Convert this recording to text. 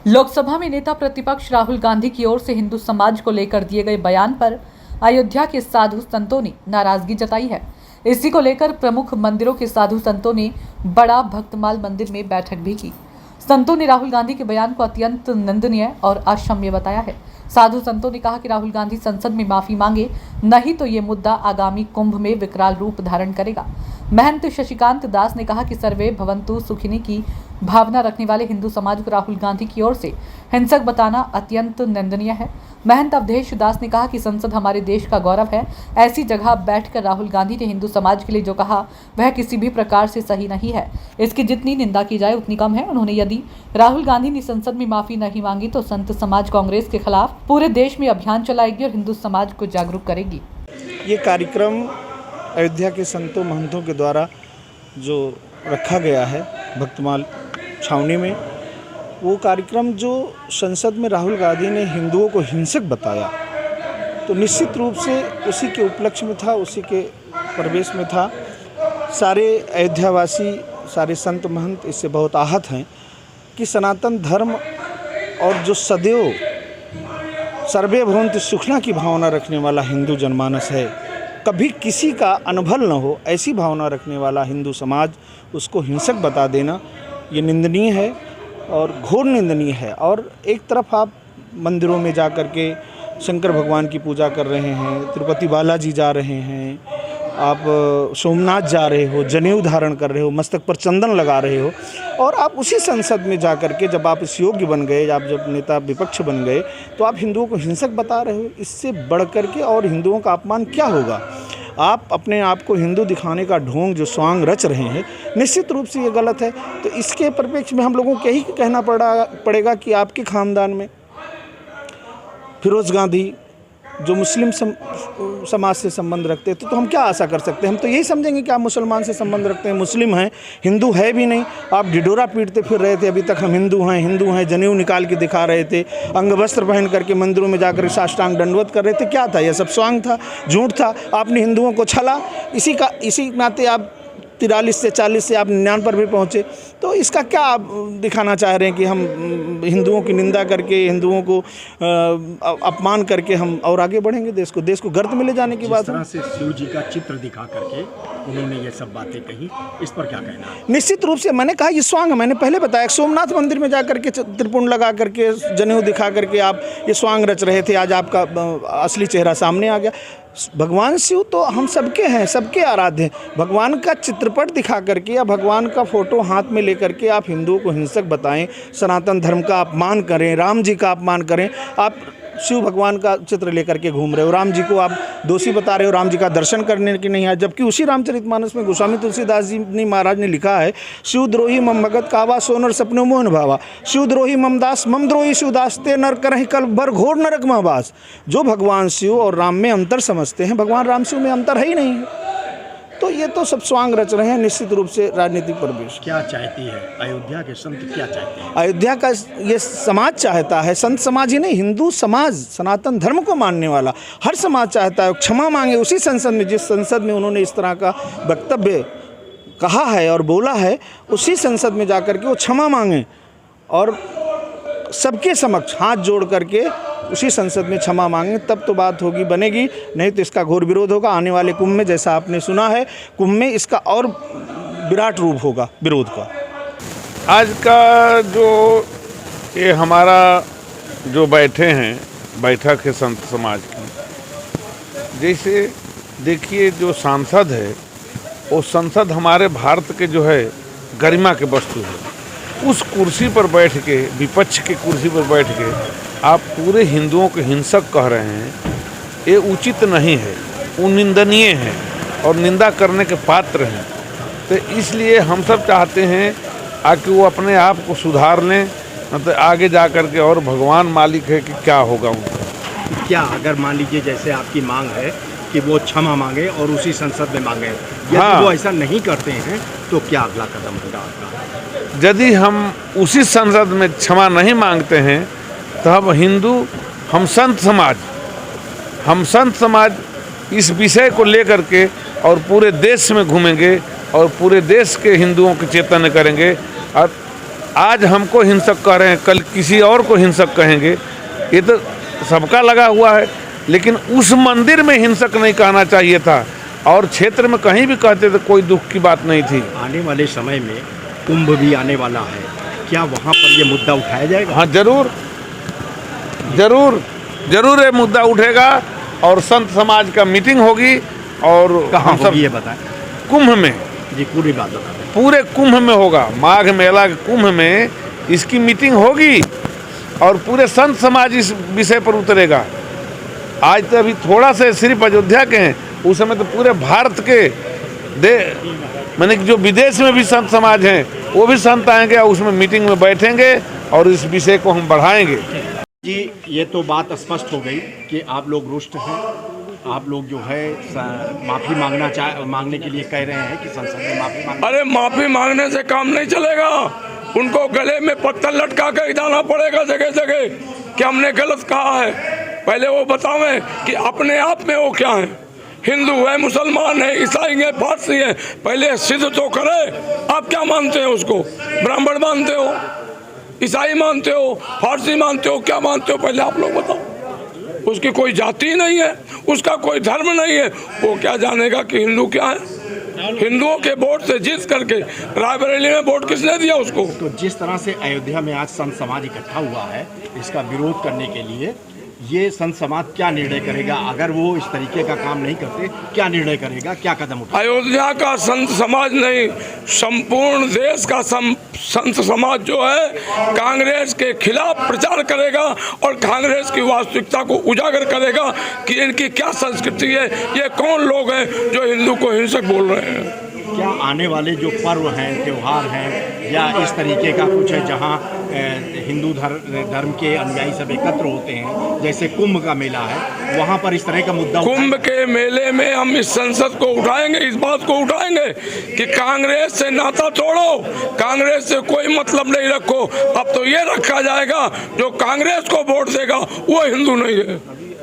लोकसभा में नेता प्रतिपक्ष राहुल गांधी की ओर से हिंदू समाज को लेकर दिए गए बयान पर अयोध्या के साधु संतों ने नाराजगी जताई है। इसी को लेकर प्रमुख मंदिरों के साधु संतों ने बड़ा भक्तमाल मंदिर में बैठक भी की। संतों ने राहुल गांधी के बयान को अत्यंत निंदनीय और अक्षम्य बताया है। साधु संतों ने कहा कि राहुल गांधी संसद में माफी मांगे, नहीं तो ये मुद्दा आगामी कुंभ में विकराल रूप धारण करेगा। महंत शशिकांत दास ने कहा कि सर्वे भवन्तु सुखिनी की भावना रखने वाले हिंदू समाज को राहुल गांधी की ओर से हिंसक बताना अत्यंत निंदनीय है। महंत अवधेश दास ने कहा कि संसद हमारे देश का गौरव है। ऐसी जगह बैठकर राहुल गांधी ने हिंदू समाज के लिए जो कहा वह किसी भी प्रकार से सही नहीं है। इसकी जितनी निंदा की जाए उतनी कम है। उन्होंने यदि राहुल गांधी ने संसद में माफी नहीं मांगी तो संत समाज कांग्रेस के खिलाफ पूरे देश में अभियान चलाएगी और हिंदू समाज को जागरूक करेगी। ये कार्यक्रम अयोध्या के संतों महंतों के द्वारा जो रखा गया है भक्तमाल छावनी में, वो कार्यक्रम जो संसद में राहुल गांधी ने हिंदुओं को हिंसक बताया, तो निश्चित रूप से उसी के उपलक्ष्य में था, उसी के प्रवेश में था। सारे अयोध्यावासी, सारे संत महंत इससे बहुत आहत हैं कि सनातन धर्म और जो सदैव सर्वे भवन्तु सुखिनः की भावना रखने वाला हिंदू जनमानस है, कभी किसी का अनभल न हो ऐसी भावना रखने वाला हिंदू समाज, उसको हिंसक बता देना ये निंदनीय है और घोर निंदनीय है। और एक तरफ आप मंदिरों में जा कर के शंकर भगवान की पूजा कर रहे हैं, तिरुपति बालाजी जा रहे हैं, आप सोमनाथ जा रहे हो, जनेऊ धारण कर रहे हो, मस्तक पर चंदन लगा रहे हो, और आप उसी संसद में जा कर के जब आप इस योग्य बन गए, आप जब नेता विपक्ष बन गए, तो आप हिंदुओं को हिंसक बता रहे हो। इससे बढ़ कर के और हिंदुओं का अपमान क्या होगा? आप अपने आप को हिंदू दिखाने का ढोंग जो स्वांग रच रहे हैं, निश्चित रूप से ये गलत है। तो इसके परिप्रेक्ष्य में हम लोगों को यही कहना पड़ेगा कि आपके खानदान में फिरोज गांधी जो मुस्लिम समाज से संबंध रखते थे, तो हम क्या आशा कर सकते हैं? हम तो यही समझेंगे कि आप मुसलमान से संबंध रखते हैं, मुस्लिम हैं, हिंदू है भी नहीं। आप ढिढोरा पीटते फिर रहे थे अभी तक, हम हिंदू हैं, जनेऊ निकाल के दिखा रहे थे, अंग वस्त्र पहन करके मंदिरों में जाकर साष्टांग दंडवत कर रहे थे। क्या था? यह सब स्वांग था, झूठ था। आपने हिंदुओं को छला, इसी नाते आप 43 से 40 से आप 99 पर भी पहुँचे। तो इसका क्या आप दिखाना चाह रहे हैं कि हम हिंदुओं की निंदा करके, हिंदुओं को अपमान करके हम और आगे बढ़ेंगे? देश को गर्त में ले जाने की बात है। जिस तरह से शिव जी का चित्र दिखा करके उन्होंने ये सब बातें कही, इस पर क्या कहना है? निश्चित रूप से मैंने कहा ये स्वांग, मैंने पहले बताया, सोमनाथ मंदिर में जा करके त्रिपुंड लगा करके, जनेऊ दिखा करके आप ये स्वांग रच रहे थे। आज आपका असली चेहरा सामने आ गया। भगवान शिव तो हम सबके हैं, सबके आराध्य हैं। भगवान का चित्रपट दिखा करके या भगवान का फोटो हाथ में लेकर के आप हिंदुओं को हिंसक बताएं, सनातन धर्म का अपमान करें, राम जी का अपमान करें। आप शिव भगवान का चित्र लेकर के घूम रहे हो, राम जी को आप दोषी बता रहे हो, राम जी का दर्शन करने की नहीं है। जबकि उसी रामचरितमानस में गोस्वामी तुलसीदास जी ने महाराज ने लिखा है, शिवद्रोही मम भगत कावा सोनर सपनो मोहन भावा, शिवद्रोही मम दास मम द्रोही शिवदास ते नर करहि कल भर घोर नरक महवास। जो भगवान शिव और राम में अंतर समझते हैं, भगवान राम शिव में अंतर है ही नहीं है। तो ये तो सब स्वांग रच रहे हैं, निश्चित रूप से राजनीतिक परिवेश। क्या चाहती है अयोध्या के संत, क्या चाहते हैं? अयोध्या का ये समाज चाहता है, संत समाज ही नहीं, हिंदू समाज, सनातन धर्म को मानने वाला हर समाज चाहता है क्षमा मांगे उसी संसद में, जिस संसद में उन्होंने इस तरह का वक्तव्य कहा है और बोला है, उसी संसद में जाकर के वो क्षमा मांगे और सबके समक्ष हाथ जोड़ करके उसी संसद में क्षमा मांगे, तब तो बात होगी, बनेगी। नहीं तो इसका घोर विरोध होगा। आने वाले कुंभ में, जैसा आपने सुना है, कुंभ में इसका और विराट रूप होगा विरोध का। आज का जो ये हमारा जो बैठक है संत समाज की, जैसे देखिए जो सांसद है वो संसद हमारे भारत के जो है गरिमा के वस्तु है। उस कुर्सी पर बैठ के, विपक्ष की कुर्सी पर बैठ के आप पूरे हिंदुओं को हिंसक कह रहे हैं, ये उचित नहीं है, वो निंदनीय है और निंदा करने के पात्र हैं। तो इसलिए हम सब चाहते हैं कि वो अपने आप को सुधार लें, मतलब आगे जा कर के, और भगवान मालिक है कि क्या होगा उनका। क्या अगर मान लीजिए जैसे आपकी मांग है कि वो क्षमा मांगे और उसी संसद में मांगे, यदि वो ऐसा नहीं करते हैं तो क्या अगला कदम होगा आपका? यदि हम उसी संसद में क्षमा नहीं मांगते हैं तो हम संत समाज इस विषय को लेकर के और पूरे देश में घूमेंगे और पूरे देश के हिंदुओं के चेतन करेंगे। और आज हमको हिंसक कह रहे हैं, कल किसी और को हिंसक कहेंगे, ये तो सबका लगा हुआ है। लेकिन उस मंदिर में हिंसक नहीं कहना चाहिए था, और क्षेत्र में कहीं भी कहते तो कोई दुख की बात नहीं थी। आने वाले समय में कुंभ भी आने वाला है, क्या वहाँ पर ये मुद्दा उठाया जाएगा? हाँ, जरूर जरूर जरूर ये मुद्दा उठेगा, और संत समाज का मीटिंग होगी। और कहाँ हम सब होगी ये बताएं? कुंभ में, जी पूरी बात बताएं। पूरे कुंभ में होगा, माघ मेला के कुंभ में इसकी मीटिंग होगी, और पूरे संत समाज इस विषय पर उतरेगा। आज तो अभी थोड़ा से सिर्फ अयोध्या के हैं, उस समय तो पूरे भारत के माने जो विदेश में भी संत समाज हैं वो भी संत आएंगे, और उसमें मीटिंग में बैठेंगे और इस विषय को हम बढ़ाएंगे। जी, ये तो बात स्पष्ट हो गई कि आप लोग रुष्ट हैं, आप लोग जो है माफ़ी मांगने के लिए कह रहे हैं कि संसद में माफ़ी मांग। अरे माफ़ी मांगने से काम नहीं चलेगा, उनको गले में पत्थर लटका कर जाना पड़ेगा जगह जगह कि हमने गलत कहा है। पहले वो बतावें कि अपने आप में वो क्या है, हिंदू है, मुसलमान है, ईसाई है, पारसी है, पहले सिद्ध तो करे। आप क्या मानते हो उसको? ब्राह्मण मानते हो, ईसाई मानते हो, फारसी मानते हो, क्या मानते हो? पहले आप लोग बताओ। उसकी कोई जाति नहीं है, उसका कोई धर्म नहीं है, वो क्या जानेगा कि हिंदू क्या है? हिंदुओं के वोट से जीत करके रायबरेली में वोट किसने दिया उसको? तो जिस तरह से अयोध्या में आज संत समाज इकट्ठा हुआ है इसका विरोध करने के लिए, ये संत समाज क्या निर्णय करेगा? अगर वो इस तरीके का काम नहीं करते, क्या निर्णय करेगा, क्या कदम उठाएगा? अयोध्या का संत समाज नहीं, संपूर्ण देश का संत समाज जो है कांग्रेस के खिलाफ प्रचार करेगा और कांग्रेस की वास्तविकता को उजागर करेगा कि इनकी क्या संस्कृति है, ये कौन लोग हैं जो हिंदू को हिंसक बोल रहे हैं। क्या आने वाले जो पर्व हैं, त्यौहार हैं, या इस तरीके का कुछ है जहां हिंदू धर्म के अनुयायी सब एकत्र होते हैं, जैसे कुंभ का मेला है, वहां पर इस तरह का मुद्दा? कुंभ के मेले में हम इस संसद को उठाएंगे, इस बात को उठाएंगे कि कांग्रेस से नाता तोड़ो, कांग्रेस से कोई मतलब नहीं रखो। अब तो ये रखा जाएगा जो कांग्रेस को वोट देगा वो हिंदू नहीं है।